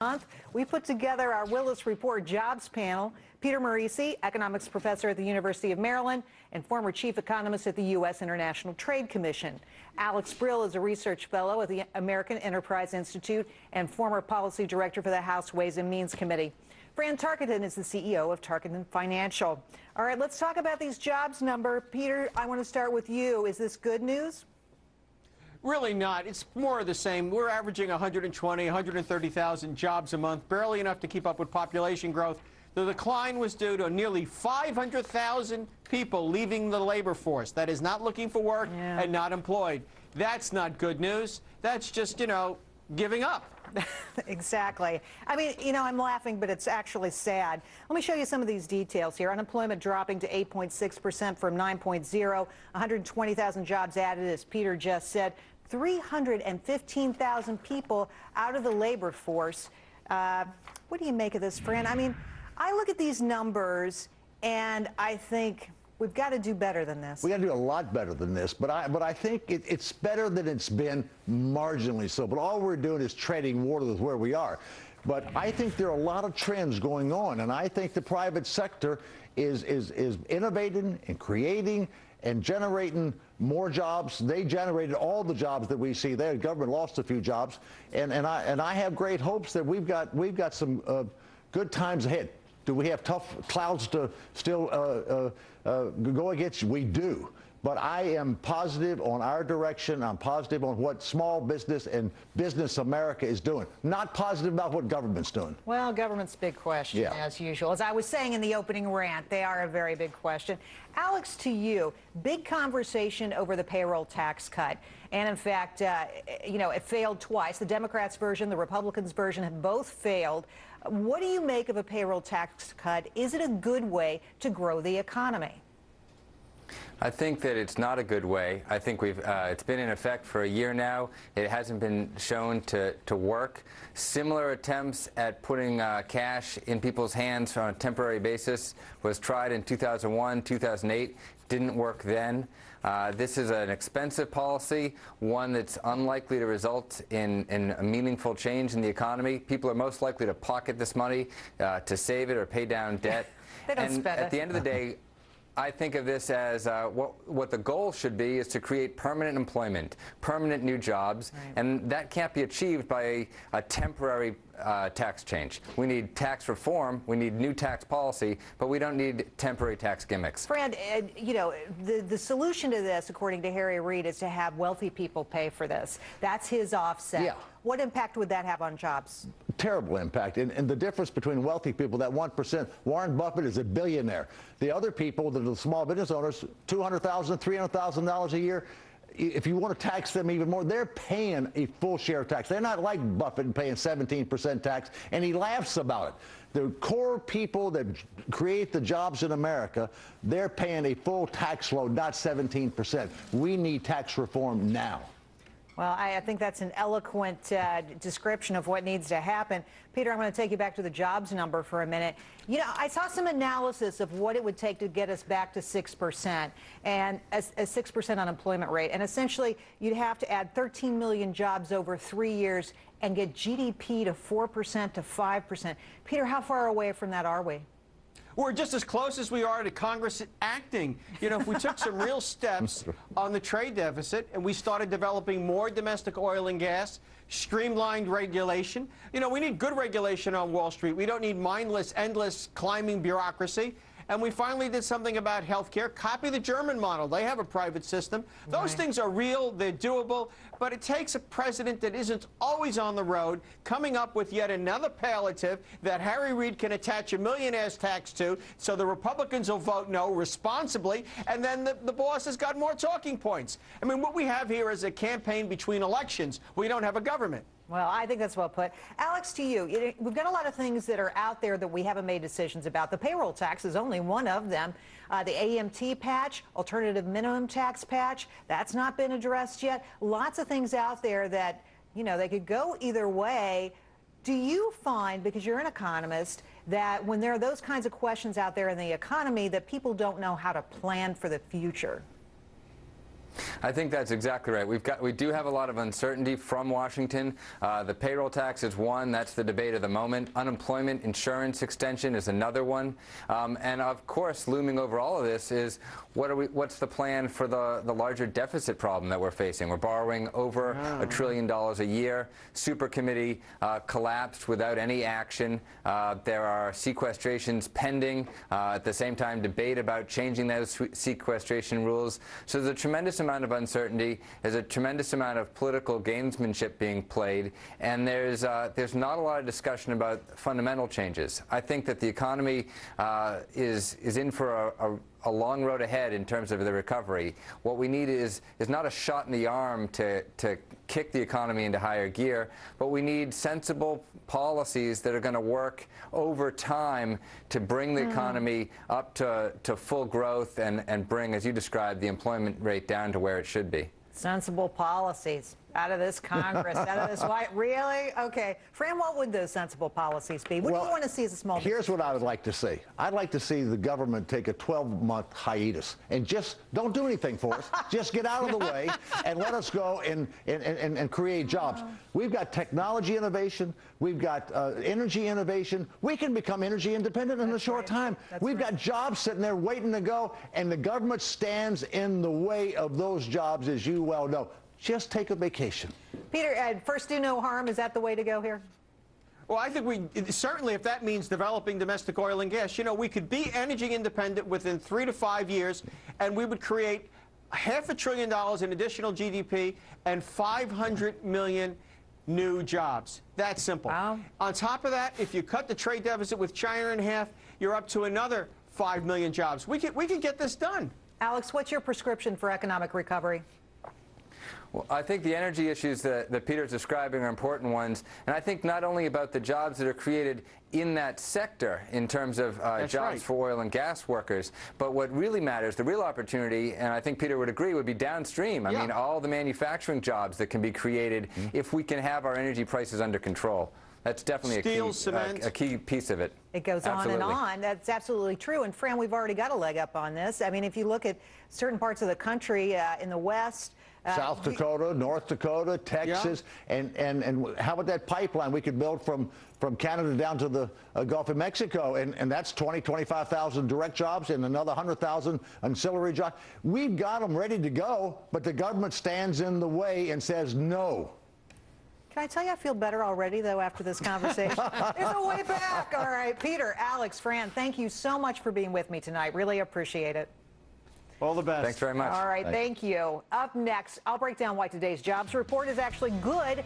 Month, we put together our Willis Report Jobs Panel. Peter Marisi, economics professor at the University of Maryland and former chief economist at the U.S. International Trade Commission. Alex Brill is a research fellow at the American Enterprise Institute and former policy director for the House Ways and Means Committee. Fran Tarkenton is the CEO of Tarkenton Financial. All right, let's talk about these jobs number. Peter, I want to start with you. Is this good news? Really not. It's more of the same. We're averaging 120, 130,000 jobs a month, barely enough to keep up with population growth. The decline was due to nearly 500,000 people leaving the labor force. That is not looking for work and not employed. That's not good news. That's just, giving up. Exactly. I mean, I'm laughing, but it's actually sad. Let me show you some of these details here. Unemployment dropping to 8.6% from 9.0. 120,000 jobs added, as Peter just said. 315,000 people out of the labor force. What do you make of this, Fran? I mean, I look at these numbers and I think we've got to do better than this. We got to do a lot better than this, but I think it's better than it's been, marginally so. But all we're doing is treading water with where we are. But I think there are a lot of trends going on, and I think the private sector is innovating and creating and generating more jobs. They generated all the jobs that we see there. The government lost a few jobs, and I have great hopes that we've got some good times ahead. Do we have tough clouds to still go against? We do. But I am positive on our direction. I'm positive on what small business and business America is doing. Not positive about what government's doing. Well, government's a big question, as usual. As I was saying in the opening rant, they are a very big question. Alex, to you, big conversation over the payroll tax cut. And in fact, it failed twice. The Democrats' version, the Republicans' version have both failed. What do you make of a payroll tax cut? Is it a good way to grow the economy? I think that it's not a good way. I think it's been in effect for a year now. It hasn't been shown to work. Similar attempts at putting cash in people's hands on a temporary basis was tried in 2001, 2008. Didn't work then. This is an expensive policy, one that's unlikely to result in a meaningful change in the economy. People are most likely to pocket this money, to save it or pay down debt. They don't and spend at the end of the day, I think of this as what the goal should be is to create permanent employment, permanent new jobs, and that can't be achieved by a temporary tax change. We need tax reform, we need new tax policy, but we don't need temporary tax gimmicks. Fran, the solution to this, according to Harry Reid, is to have wealthy people pay for this. That's his offset. Yeah. What impact would that have on jobs? Terrible impact. And the difference between wealthy people, that 1%, Warren Buffett is a billionaire. The other people, the small business owners, $200,000, $300,000 a year, if you want to tax them even more, they're paying a full share of tax. They're not like Buffett and paying 17% tax, and he laughs about it. The core people that create the jobs in America, they're paying a full tax load, not 17%. We need tax reform now. Well, I think that's an eloquent description of what needs to happen. Peter, I'm going to take you back to the jobs number for a minute. I saw some analysis of what it would take to get us back to 6% and a 6% unemployment rate. And essentially, you'd have to add 13 million jobs over 3 years and get GDP to 4% to 5%. Peter, how far away from that are we? We're just as close as we are to Congress acting. If we took some real steps on the trade deficit and we started developing more domestic oil and gas, streamlined regulation. We need good regulation on Wall Street. We don't need mindless, endless climbing bureaucracy. And we finally did something about health care. Copy the German model. They have a private system. Those things are real. They're doable. But it takes a president that isn't always on the road coming up with yet another palliative that Harry Reid can attach a millionaire's tax to so the Republicans will vote no responsibly. And then the boss has got more talking points. I mean, what we have here is a campaign between elections. We don't have a government. Well, I think that's well put. Alex, to you, we've got a lot of things that are out there that we haven't made decisions about. The payroll tax is only one of them. The AMT patch, alternative minimum tax patch, that's not been addressed yet. Lots of things out there that, they could go either way. Do you find, because you're an economist, that when there are those kinds of questions out there in the economy, that people don't know how to plan for the future? I think that's exactly right. We do have a lot of uncertainty from Washington. The payroll tax is one. That's the debate of the moment. Unemployment insurance extension is another one. And of course, looming over all of this is what's the plan for the larger deficit problem that we're facing? We're borrowing over $1 trillion a year. Super committee collapsed without any action. There are sequestrations pending. At the same time, debate about changing those sequestration rules. So there's a tremendous amount of uncertainty. There's a tremendous amount of political gamesmanship being played, and there's not a lot of discussion about fundamental changes. I think that the economy is in for a long road ahead in terms of the recovery. What we need is not a shot in the arm to kick the economy into higher gear, but we need sensible policies that are going to work over time to bring the economy up to full growth and bring, as you described, the employment rate down to where it should be. Sensible policies out of this Congress, out of this White. Really? Okay. Fran, what would those sensible policies be? What do you want to see as a small business? Here's what I would like to see. I'd like to see the government take a 12-month hiatus and just don't do anything for us. Just get out of the way and let us go and create jobs. We've got technology innovation. We've got energy innovation. We can become energy independent in a short time. We've got jobs sitting there waiting to go, and the government stands in the way of those jobs, as you well know. Just take a vacation. Peter, first do no harm. Is that the way to go here? Well, I think certainly if that means developing domestic oil and gas, we could be energy independent within 3 to 5 years, and we would create $500 billion in additional GDP and 500 million new jobs. That's simple. Wow. On top of that, if you cut the trade deficit with China in half, you're up to another 5 million jobs. We can get this done. Alex, what's your prescription for economic recovery? Well, I think the energy issues that Peter's describing are important ones, and I think not only about the jobs that are created in that sector in terms of jobs for oil and gas workers, but what really matters, the real opportunity, and I think Peter would agree, would be downstream. I mean, all the manufacturing jobs that can be created if we can have our energy prices under control. That's definitely a key piece of it. It goes on and on. That's absolutely true. And Fran, we've already got a leg up on this. I mean, if you look at certain parts of the country in the West, South Dakota, North Dakota, Texas, and how about that pipeline we could build from Canada down to the Gulf of Mexico, and that's 25,000 direct jobs and another 100,000 ancillary jobs. We've got them ready to go, but the government stands in the way and says no. Can I tell you I feel better already, though, after this conversation? There's a way back. All right, Peter, Alex, Fran, thank you so much for being with me tonight. Really appreciate it. All the best. Thanks very much. All right, thank you. Up next, I'll break down why today's jobs report is actually good.